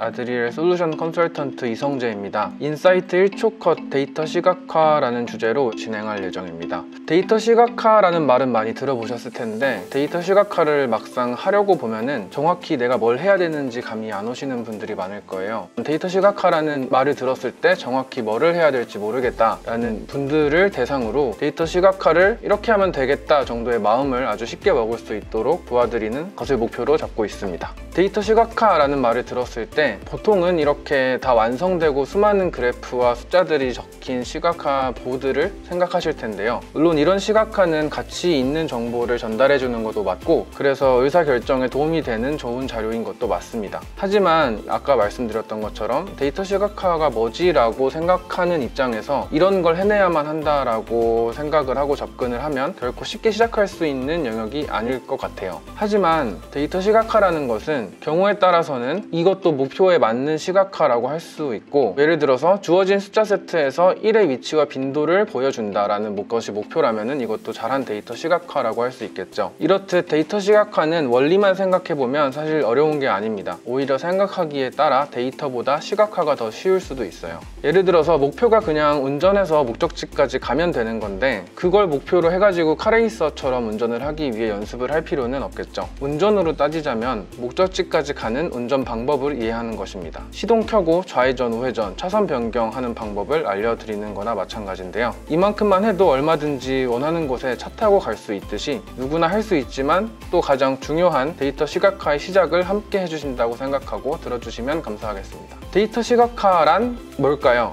아드리엘 솔루션 컨설턴트 이성재입니다. 인사이트 1초 컷 데이터 시각화라는 주제로 진행할 예정입니다. 데이터 시각화라는 말은 많이 들어보셨을 텐데 데이터 시각화를 막상 하려고 보면은 정확히 내가 뭘 해야 되는지 감이 안 오시는 분들이 많을 거예요. 데이터 시각화라는 말을 들었을 때 정확히 뭐를 해야 될지 모르겠다라는 분들을 대상으로 데이터 시각화를 이렇게 하면 되겠다 정도의 마음을 아주 쉽게 먹을 수 있도록 도와드리는 것을 목표로 잡고 있습니다. 데이터 시각화라는 말을 들었을 때 보통은 이렇게 다 완성되고 수많은 그래프와 숫자들이 적힌 시각화 보드를 생각하실 텐데요. 물론 이런 시각화는 가치 있는 정보를 전달해 주는 것도 맞고 그래서 의사결정에 도움이 되는 좋은 자료인 것도 맞습니다. 하지만 아까 말씀드렸던 것처럼 데이터 시각화가 뭐지? 라고 생각하는 입장에서 이런 걸 해내야만 한다라고 생각을 하고 접근을 하면 결코 쉽게 시작할 수 있는 영역이 아닐 것 같아요. 하지만 데이터 시각화라는 것은 경우에 따라서는 이것도 목표에 맞는 시각화라고 할 수 있고 예를 들어서 주어진 숫자 세트에서 1의 위치와 빈도를 보여준다라는 것이 목표라면 이것도 잘한 데이터 시각화라고 할 수 있겠죠. 이렇듯 데이터 시각화는 원리만 생각해보면 사실 어려운 게 아닙니다. 오히려 생각하기에 따라 데이터보다 시각화가 더 쉬울 수도 있어요. 예를 들어서 목표가 그냥 운전해서 목적지까지 가면 되는 건데 그걸 목표로 해가지고 카레이서처럼 운전을 하기 위해 연습을 할 필요는 없겠죠. 운전으로 따지자면 목적지까지 가는 운전 방법을 이해하는 것입니다. 시동 켜고 좌회전, 우회전, 차선 변경하는 방법을 알려드리는 거나 마찬가지인데요. 이만큼만 해도 얼마든지 원하는 곳에 차 타고 갈 수 있듯이 누구나 할 수 있지만 또 가장 중요한 데이터 시각화의 시작을 함께 해주신다고 생각하고 들어주시면 감사하겠습니다. 데이터 시각화란 뭘까요?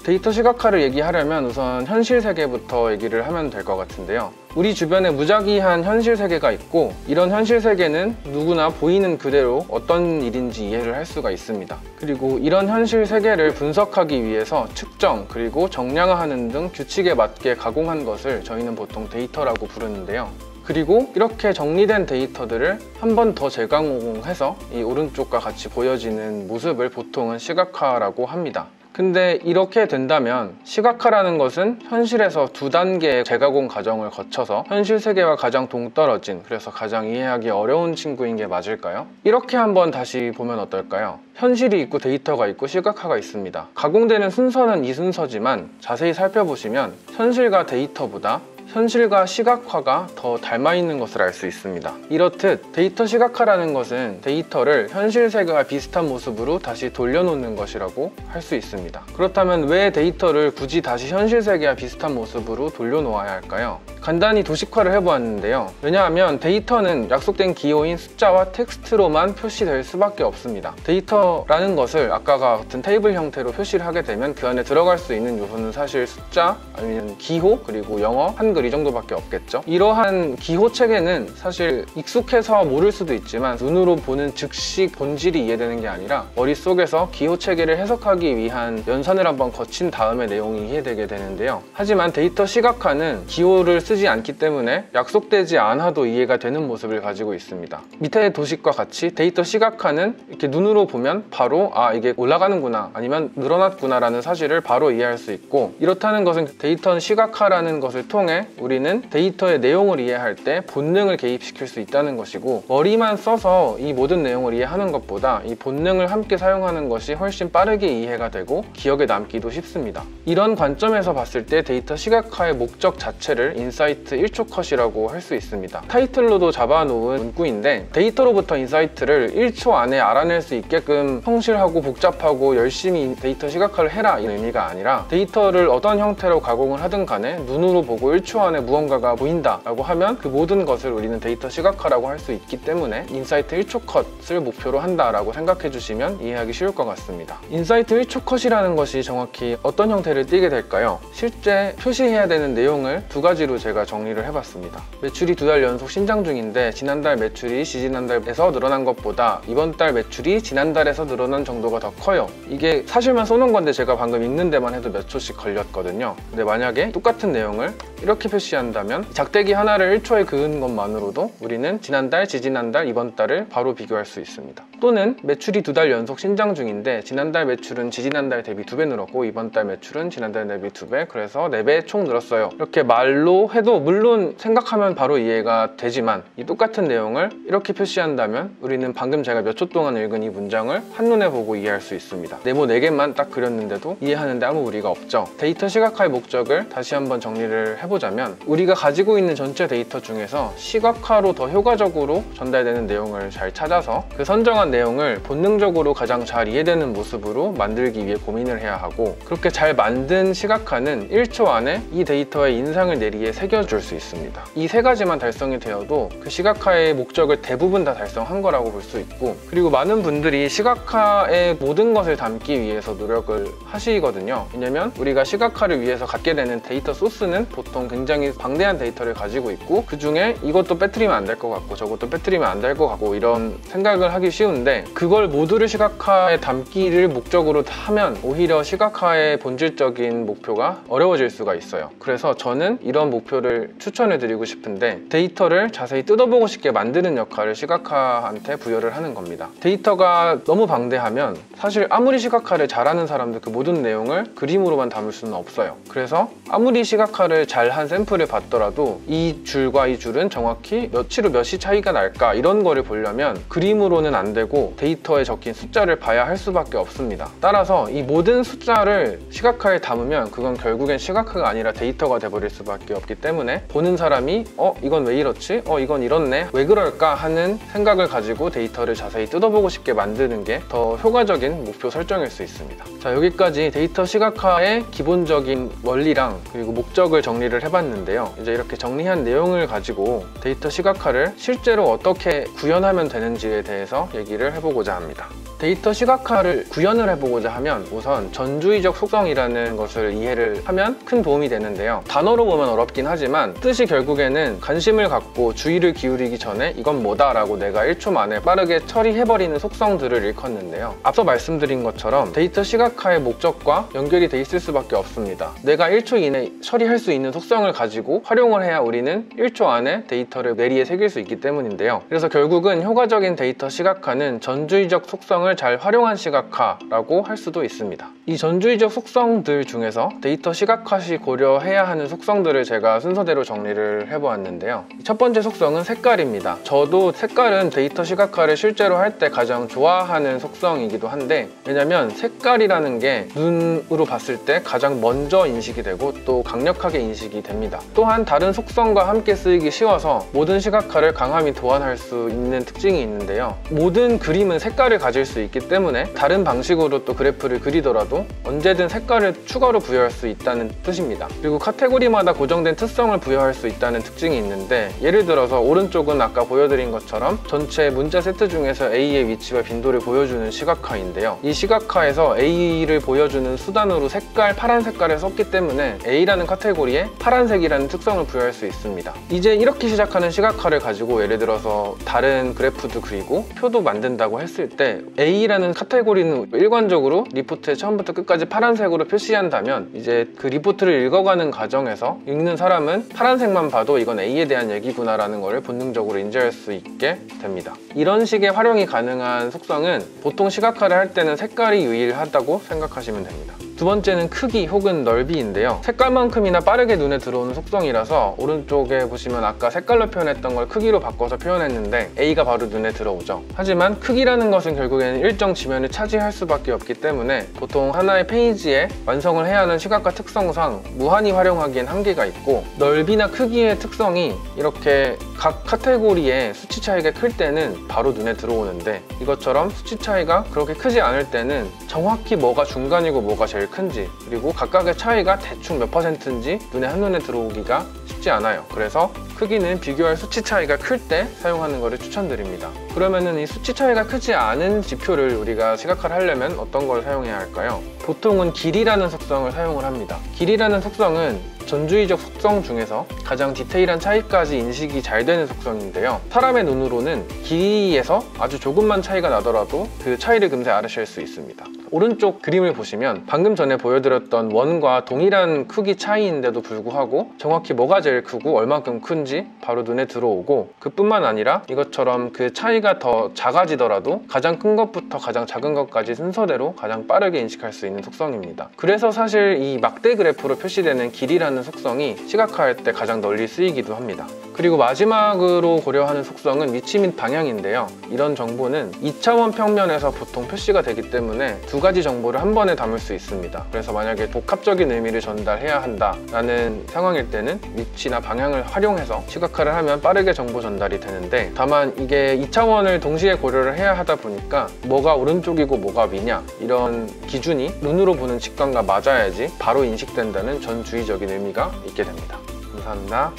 데이터 시각화를 얘기하려면 우선 현실 세계부터 얘기를 하면 될 것 같은데요. 우리 주변에 무작위한 현실 세계가 있고 이런 현실 세계는 누구나 보이는 그대로 어떤 일인지 이해를 할 수가 있습니다. 그리고 이런 현실 세계를 분석하기 위해서 측정 그리고 정량화하는 등 규칙에 맞게 가공한 것을 저희는 보통 데이터라고 부르는데요. 그리고 이렇게 정리된 데이터들을 한 번 더 재가공해서 이 오른쪽과 같이 보여지는 모습을 보통은 시각화라고 합니다. 근데 이렇게 된다면 시각화라는 것은 현실에서 두 단계의 재가공 과정을 거쳐서 현실 세계와 가장 동떨어진 그래서 가장 이해하기 어려운 친구인 게 맞을까요? 이렇게 한번 다시 보면 어떨까요? 현실이 있고 데이터가 있고 시각화가 있습니다. 가공되는 순서는 이 순서지만 자세히 살펴보시면 현실과 데이터보다 현실과 시각화가 더 닮아있는 것을 알 수 있습니다. 이렇듯 데이터 시각화라는 것은 데이터를 현실 세계와 비슷한 모습으로 다시 돌려놓는 것이라고 할 수 있습니다. 그렇다면 왜 데이터를 굳이 다시 현실 세계와 비슷한 모습으로 돌려놓아야 할까요? 간단히 도식화를 해보았는데요. 왜냐하면 데이터는 약속된 기호인 숫자와 텍스트로만 표시될 수밖에 없습니다. 데이터라는 것을 아까와 같은 테이블 형태로 표시를 하게 되면 그 안에 들어갈 수 있는 요소는 사실 숫자 아니면 기호 그리고 영어, 한글 이 정도밖에 없겠죠. 이러한 기호 체계는 사실 익숙해서 모를 수도 있지만 눈으로 보는 즉시 본질이 이해되는 게 아니라 머릿속에서 기호 체계를 해석하기 위한 연산을 한번 거친 다음에 내용이 이해되게 되는데요. 하지만 데이터 시각화는 기호를 쓰지 않기 때문에 약속되지 않아도 이해가 되는 모습을 가지고 있습니다. 밑에 도식과 같이 데이터 시각화는 이렇게 눈으로 보면 바로 이게 올라가는구나 아니면 늘어났구나 라는 사실을 바로 이해할 수 있고 이렇다는 것은 데이터 시각화라는 것을 통해 우리는 데이터의 내용을 이해할 때 본능을 개입시킬 수 있다는 것이고 머리만 써서 이 모든 내용을 이해하는 것보다 이 본능을 함께 사용하는 것이 훨씬 빠르게 이해가 되고 기억에 남기도 쉽습니다. 이런 관점에서 봤을 때 데이터 시각화의 목적 자체를 인사이트 1초 컷이라고 할 수 있습니다. 타이틀로도 잡아놓은 문구인데 데이터로부터 인사이트를 1초 안에 알아낼 수 있게끔 성실하고 복잡하고 열심히 데이터 시각화를 해라 이런 의미가 아니라 데이터를 어떤 형태로 가공을 하든 간에 눈으로 보고 1초 안에 무언가가 보인다 라고 하면 그 모든 것을 우리는 데이터 시각화라고 할 수 있기 때문에 인사이트 1초 컷을 목표로 한다 라고 생각해 주시면 이해하기 쉬울 것 같습니다. 인사이트 1초 컷이라는 것이 정확히 어떤 형태를 띠게 될까요? 실제 표시해야 되는 내용을 두 가지로 제가 정리를 해봤습니다. 매출이 2달 연속 신장 중인데 지난달 매출이 지지난달에서 늘어난 것보다 이번 달 매출이 지난달에서 늘어난 정도가 더 커요. 이게 사실만 써놓은 건데 제가 방금 읽는 데만 해도 몇 초씩 걸렸거든요. 근데 만약에 똑같은 내용을 이렇게 표시한다면 작대기 하나를 1초에 그은 것만으로도 우리는 지난달, 지지난달, 이번 달을 바로 비교할 수 있습니다. 또는 매출이 2달 연속 신장 중인데 지난달 매출은 지지난달 대비 2배 늘었고 이번 달 매출은 지난달 대비 2배, 그래서 4배 총 늘었어요. 이렇게 말로 해도 물론 생각하면 바로 이해가 되지만 이 똑같은 내용을 이렇게 표시한다면 우리는 방금 제가 몇 초 동안 읽은 이 문장을 한눈에 보고 이해할 수 있습니다. 네모 4개만 딱 그렸는데도 이해하는데 아무 무리가 없죠. 데이터 시각화의 목적을 다시 한번 정리를 해보자면 우리가 가지고 있는 전체 데이터 중에서 시각화로 더 효과적으로 전달되는 내용을 잘 찾아서 그 선정한 내용을 본능적으로 가장 잘 이해되는 모습으로 만들기 위해 고민을 해야 하고, 그렇게 잘 만든 시각화는 1초 안에 이 데이터의 인상을 뇌리에 새겨줄 수 있습니다. 이 3가지만 달성이 되어도 그 시각화의 목적을 대부분 다 달성한 거라고 볼 수 있고, 그리고 많은 분들이 시각화의 모든 것을 담기 위해서 노력을 하시거든요. 왜냐면 우리가 시각화를 위해서 갖게 되는 데이터 소스는 보통 굉장히 방대한 데이터를 가지고 있고 그 중에 이것도 빼뜨리면 안 될 것 같고 저것도 빼뜨리면 안 될 것 같고 이런 생각을 하기 쉬운데, 그걸 모두를 시각화에 담기를 목적으로 하면 오히려 시각화의 본질적인 목표가 어려워질 수가 있어요. 그래서 저는 이런 목표를 추천해 드리고 싶은데, 데이터를 자세히 뜯어보고 싶게 만드는 역할을 시각화한테 부여를 하는 겁니다. 데이터가 너무 방대하면 사실 아무리 시각화를 잘하는 사람도 그 모든 내용을 그림으로만 담을 수는 없어요. 그래서 아무리 시각화를 잘한 샘플을 봤더라도 이 줄과 이 줄은 정확히 몇치로 몇이 차이가 날까 이런 거를 보려면 그림으로는 안 되고 데이터에 적힌 숫자를 봐야 할 수밖에 없습니다. 따라서 이 모든 숫자를 시각화에 담으면 그건 결국엔 시각화가 아니라 데이터가 돼버릴 수밖에 없기 때문에 보는 사람이 이건 왜 이렇지? 이건 이렇네? 왜 그럴까? 하는 생각을 가지고 데이터를 자세히 뜯어보고 싶게 만드는 게 더 효과적인 목표 설정일 수 있습니다. 자, 여기까지 데이터 시각화의 기본적인 원리랑 그리고 목적을 정리를 해봤는데요. 이제 이렇게 정리한 내용을 가지고 데이터 시각화를 실제로 어떻게 구현하면 되는지에 대해서 얘기를 해보고자 합니다. 데이터 시각화를 구현을 해보고자 하면 우선 전주의적 속성이라는 것을 이해를 하면 큰 도움이 되는데요. 단어로 보면 어렵긴 하지만 뜻이 결국에는 관심을 갖고 주의를 기울이기 전에 이건 뭐다 라고 내가 1초 만에 빠르게 처리해버리는 속성들을 일컫는데요. 앞서 말씀드린 것처럼 데이터 시각화의 목적과 연결이 돼 있을 수밖에 없습니다. 내가 1초 이내 처리할 수 있는 속성을 가지고 활용을 해야 우리는 1초 안에 데이터를 뇌리에 새길 수 있기 때문인데요. 그래서 결국은 효과적인 데이터 시각화는 전주의적 속성을 잘 활용한 시각화라고 할 수도 있습니다. 이 전주의적 속성들 중에서 데이터 시각화 시 고려해야 하는 속성들을 제가 순서대로 정리를 해보았는데요. 첫 번째 속성은 색깔입니다. 저도 색깔은 데이터 시각화를 실제로 할 때 가장 좋아하는 속성이기도 한데, 왜냐면 색깔이라는 게 눈으로 봤을 때 가장 먼저 인식이 되고 또 강력하게 인식이 됩니다. 또한 다른 속성과 함께 쓰이기 쉬워서 모든 시각화를 강함이 도안할 수 있는 특징이 있는데요. 모든 그림은 색깔을 가질 수 있기 때문에 다른 방식으로 또 그래프를 그리더라도 언제든 색깔을 추가로 부여할 수 있다는 뜻입니다. 그리고 카테고리마다 고정된 특성을 부여할 수 있다는 특징이 있는데, 예를 들어서 오른쪽은 아까 보여드린 것처럼 전체 문자 세트 중에서 A의 위치와 빈도를 보여주는 시각화인데요. 이 시각화에서 A를 보여주는 수단으로 파란 색깔을 썼기 때문에 A라는 카테고리에 파란색이라는 특성을 부여할 수 있습니다. 이제 이렇게 시작하는 시각화를 가지고 예를 들어서 다른 그래프도 그리고 표도 만든다고 했을 때 A라는 카테고리는 일관적으로 리포트에 처음부터 끝까지 파란색으로 표시한다면 이제 그 리포트를 읽어가는 과정에서 읽는 사람은 파란색만 봐도 이건 A에 대한 얘기구나 라는 것을 본능적으로 인지할 수 있게 됩니다. 이런 식의 활용이 가능한 속성은 보통 시각화를 할 때는 색깔이 유일하다고 생각하시면 됩니다. 두 번째는 크기 혹은 넓이인데요. 색깔만큼이나 빠르게 눈에 들어오는 속성이라서 오른쪽에 보시면 아까 색깔로 표현했던 걸 크기로 바꿔서 표현했는데 A가 바로 눈에 들어오죠. 하지만 크기라는 것은 결국에는 일정 지면을 차지할 수밖에 없기 때문에 보통 하나의 페이지에 완성을 해야 하는 시각화 특성상 무한히 활용하기엔 한계가 있고, 넓이나 크기의 특성이 이렇게 각 카테고리의 수치 차이가 클 때는 바로 눈에 들어오는데, 이것처럼 수치 차이가 그렇게 크지 않을 때는 정확히 뭐가 중간이고 뭐가 제일 큰지, 그리고 각각의 차이가 대충 몇 %인지 눈에 한눈에 들어오기가 쉽지 않아요. 그래서 크기는 비교할 수치 차이가 클 때 사용하는 것을 추천드립니다. 그러면은 이 수치 차이가 크지 않은 지표를 우리가 시각화를 하려면 어떤 걸 사용해야 할까요? 보통은 길이라는 속성을 사용을 합니다. 길이라는 속성은 전주의적 속성 중에서 가장 디테일한 차이까지 인식이 잘 되는 속성인데요. 사람의 눈으로는 길이에서 아주 조금만 차이가 나더라도 그 차이를 금세 알아챌 수 있습니다. 오른쪽 그림을 보시면 방금 전에 보여드렸던 원과 동일한 크기 차이인데도 불구하고 정확히 뭐가 제일 크고 얼만큼 큰지 바로 눈에 들어오고, 그뿐만 아니라 이것처럼 그 차이가 더 작아지더라도 가장 큰 것부터 가장 작은 것까지 순서대로 가장 빠르게 인식할 수 있는 속성입니다. 그래서 사실 이 막대 그래프로 표시되는 길이라는 속성이 시각화할 때 가장 널리 쓰이기도 합니다. 그리고 마지막으로 고려하는 속성은 위치 및 방향인데요. 이런 정보는 2차원 평면에서 보통 표시가 되기 때문에 두 가지 정보를 한 번에 담을 수 있습니다. 그래서 만약에 복합적인 의미를 전달해야 한다라는 상황일 때는 위치나 방향을 활용해서 시각화를 하면 빠르게 정보 전달이 되는데, 다만 이게 2차원을 동시에 고려를 해야 하다 보니까 뭐가 오른쪽이고 뭐가 위냐 이런 기준이 눈으로 보는 직관과 맞아야지 바로 인식된다는 전주의적인 의미가 있게 됩니다. 감사합니다.